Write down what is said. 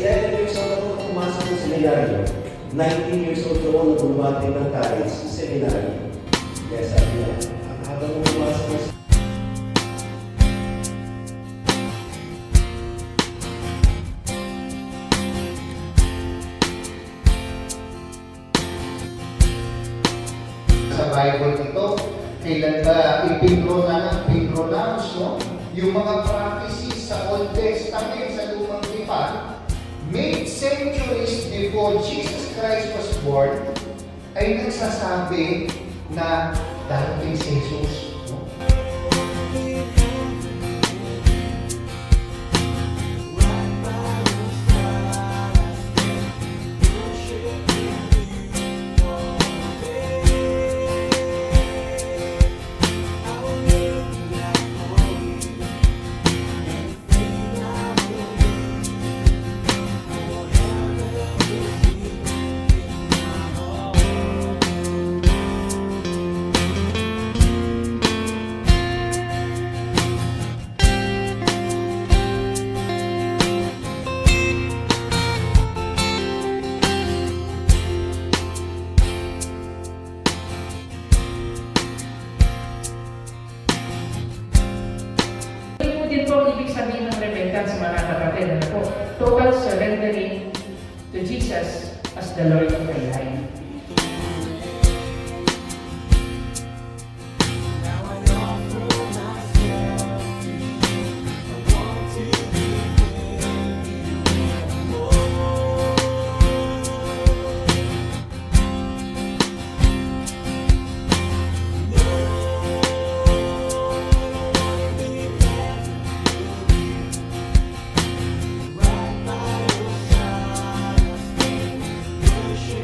11 years old ako nung pumasok ng seminaryo. 19 years old ako nung bumati ng college sa seminaryo. Kaya sabi niya, habang mo pumasok ng sa Bible ito, kailan ba i-pronounce, no? Yung mga prophecies sa Old Testament, sa Lumang Tipan, made centuries before Jesus Christ was born, ay nagsasabi na darating si Jesus. No? Din po ang ibig sabihin ng repentance, mga kapatid. Total surrendering to Jesus as the Lord of my life.